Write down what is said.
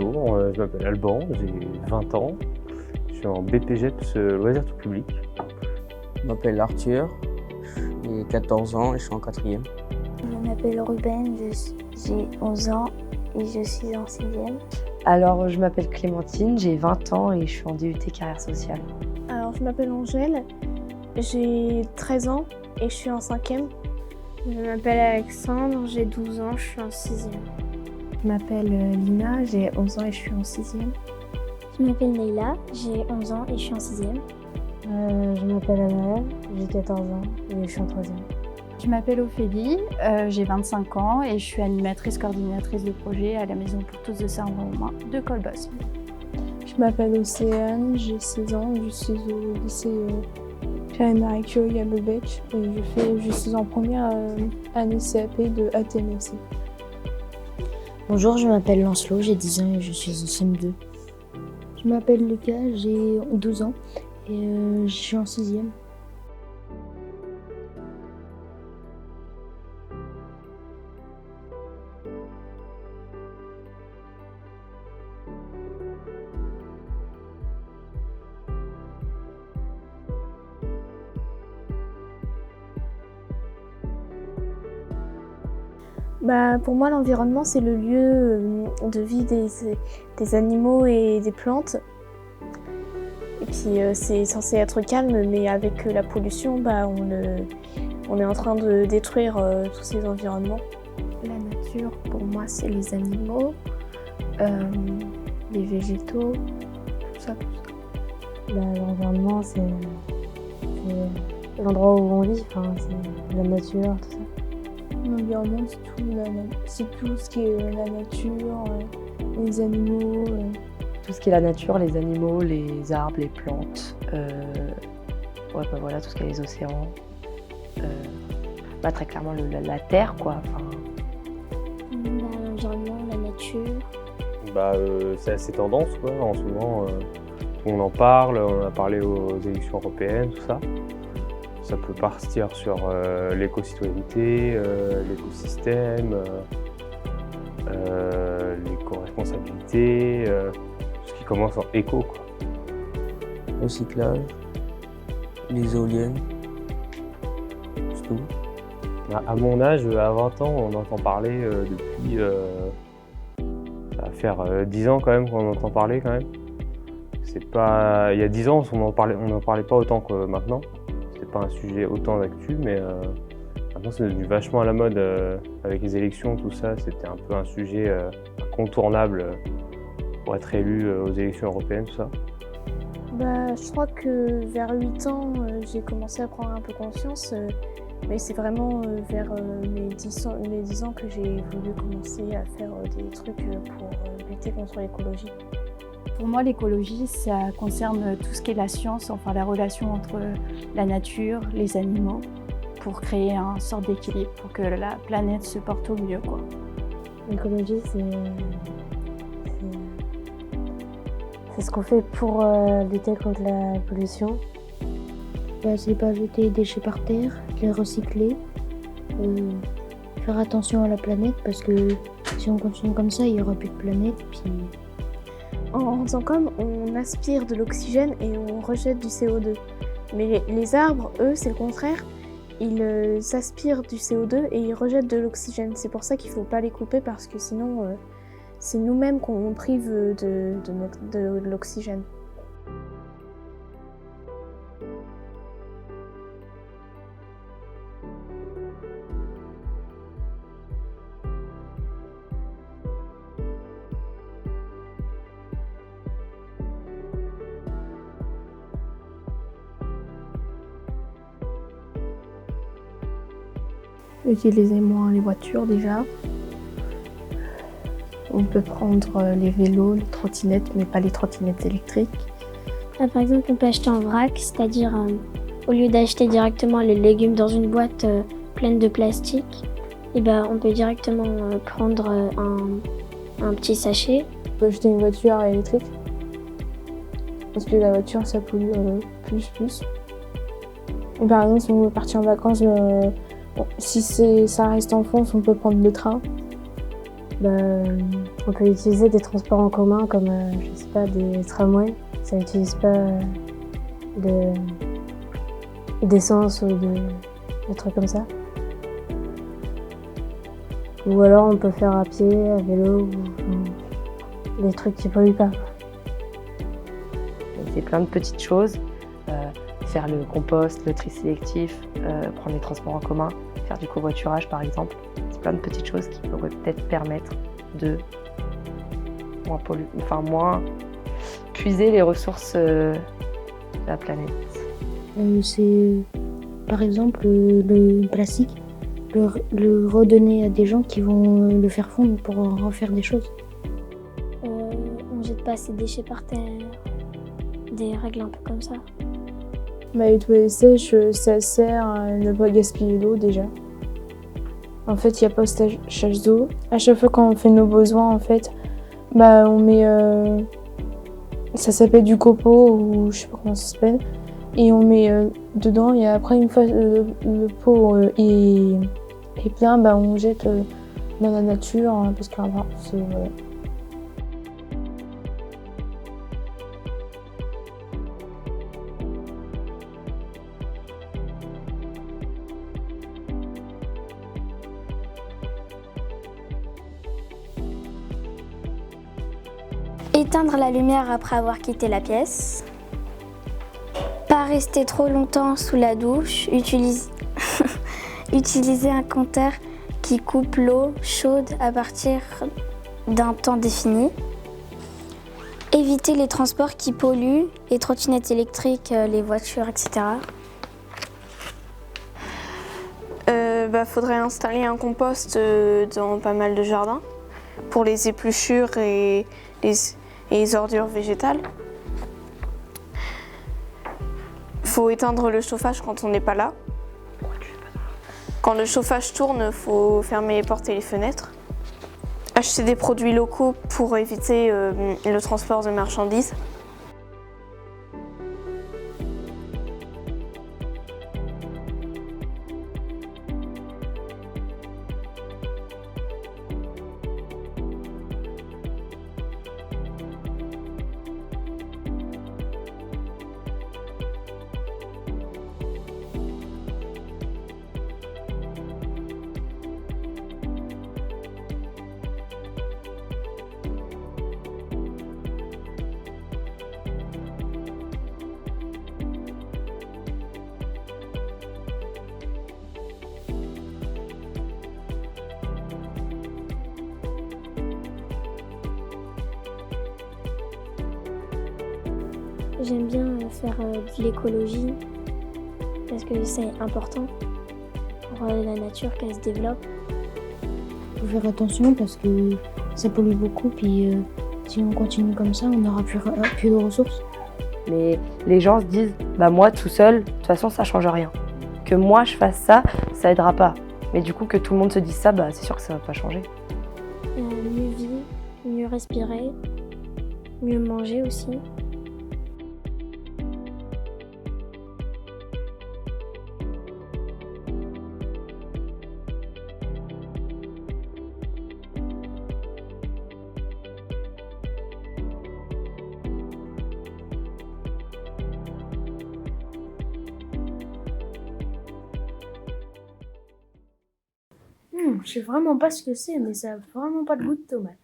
bonjour, je m'appelle Alban, j'ai 20 ans, je suis en BPGEPS loisirs tout public. Je m'appelle Arthur, j'ai 14 ans et je suis en 4e. Je m'appelle Ruben, j'ai 11 ans et je suis en 6e. Alors, je m'appelle Clémentine, j'ai 20 ans et je suis en DUT carrière sociale. Alors, je m'appelle Angèle, j'ai 13 ans et je suis en 5e. Je m'appelle Alexandre, j'ai 12 ans, je suis en 6e. Je m'appelle Lina, j'ai 11 ans et je suis en 6e. Je m'appelle Neila, j'ai 11 ans et je suis en 6e. Je m'appelle Anna, j'ai 14 ans et je suis en 3e. Je m'appelle Ophélie, j'ai 25 ans et je suis animatrice coordinatrice de projet à la Maison pour tous de Saint-Romain de Colbos. Je m'appelle Océane, j'ai 16 ans, je suis au lycée Pierre-Marie Curie à Bebec et je suis en première année CAP de ATMC. Bonjour, je m'appelle Lancelot, j'ai 10 ans et je suis en CM2. Je m'appelle Lucas, j'ai 12 ans et je suis en 6e. Pour moi, l'environnement, c'est le lieu de vie des animaux et des plantes. Et puis, c'est censé être calme, mais avec la pollution, on est en train de détruire tous ces environnements. La nature, pour moi, c'est les animaux, les végétaux, tout ça. L'environnement, c'est l'endroit où on vit, c'est la nature, tout ça. L'environnement, c'est tout ce qui est la nature, les animaux. Tout ce qui est la nature, les animaux, les arbres, les plantes, voilà, tout ce qui est les océans. Très clairement la terre, quoi. L'environnement, la nature. C'est assez tendance, quoi. En ce moment, on en parle, on a parlé aux élections européennes, tout ça. Ça peut partir sur l'éco-citoyenneté, l'écosystème, l'éco-responsabilité, tout ce qui commence en éco, quoi. Recyclage, les éoliennes, c'est tout. À mon âge, à 20 ans, on entend parler depuis... ça va faire 10 ans quand même qu'on entend parler quand même. C'est pas... Il y a 10 ans, on n'en parlait pas autant que maintenant. C'était pas un sujet autant d'actu, mais maintenant c'est devenu vachement à la mode avec les élections, tout ça. C'était un peu un sujet incontournable pour être élu aux élections européennes, tout ça. Je crois que vers 8 ans, j'ai commencé à prendre un peu conscience, mais c'est vraiment vers mes 10 ans que j'ai voulu commencer à faire des trucs pour lutter contre l'écologie. Pour moi, l'écologie, ça concerne tout ce qui est la science, enfin la relation entre la nature, les animaux, pour créer une sorte d'équilibre, pour que la planète se porte au mieux, quoi. L'écologie, c'est ce qu'on fait pour lutter contre la pollution. C'est pas jeter les déchets par terre, les recycler, faire attention à la planète parce que si on continue comme ça, il n'y aura plus de planète. Puis... En faisant comme, on aspire de l'oxygène et on rejette du CO2. Mais les arbres, eux, c'est le contraire. Ils aspirent du CO2 et ils rejettent de l'oxygène. C'est pour ça qu'il ne faut pas les couper parce que sinon, c'est nous-mêmes qu'on prive de l'oxygène. Utiliser moins les voitures déjà. On peut prendre les vélos, les trottinettes, mais pas les trottinettes électriques. Par exemple, on peut acheter en vrac, c'est-à-dire au lieu d'acheter directement les légumes dans une boîte pleine de plastique, on peut directement prendre un petit sachet. On peut acheter une voiture électrique parce que la voiture, ça pollue plus. Et par exemple, si on veut partir en vacances, si ça reste en France, on peut prendre le train. On peut utiliser des transports en commun comme, je sais pas, des tramways. Ça n'utilise pas d'essence ou de trucs comme ça. Ou alors on peut faire à pied, à vélo, ou des trucs qui polluent pas. C'est plein de petites choses. Faire le compost, le tri sélectif, prendre les transports en commun, faire du covoiturage par exemple. C'est plein de petites choses qui pourraient peut-être permettre de moins puiser les ressources de la planète. C'est par exemple le plastique, le redonner à des gens qui vont le faire fondre pour en refaire des choses. On jette pas ses déchets par terre, des règles un peu comme ça. Les toilettes sèches, ça sert à ne pas gaspiller l'eau déjà. En fait, il n'y a pas stockage d'eau. À chaque fois quand on fait nos besoins, en fait, on met... ça s'appelle du copeaux ou je sais pas comment ça s'appelle. Et on met dedans et après, une fois le pot est plein, on jette dans la nature parce que c'est... Voilà. Éteindre la lumière après avoir quitté la pièce. Pas rester trop longtemps sous la douche. Utiliser un compteur qui coupe l'eau chaude à partir d'un temps défini. Éviter les transports qui polluent, les trottinettes électriques, les voitures, etc. Faudrait installer un compost dans pas mal de jardins pour les épluchures et les ordures végétales. Faut éteindre le chauffage quand on n'est pas là. Quand le chauffage tourne, faut fermer les portes et les fenêtres. Acheter des produits locaux pour éviter le transport de marchandises. J'aime bien faire de l'écologie parce que c'est important pour la nature qu'elle se développe. Il faut faire attention parce que ça pollue beaucoup, puis si on continue comme ça, on n'aura plus de ressources. Mais les gens se disent, moi tout seul, de toute façon ça change rien. Que moi je fasse ça, ça aidera pas. Mais du coup que tout le monde se dise ça, c'est sûr que ça va pas changer. Mieux vivre, mieux respirer, mieux manger aussi. Je sais vraiment pas ce que c'est, mais ça a vraiment pas de goût de tomate.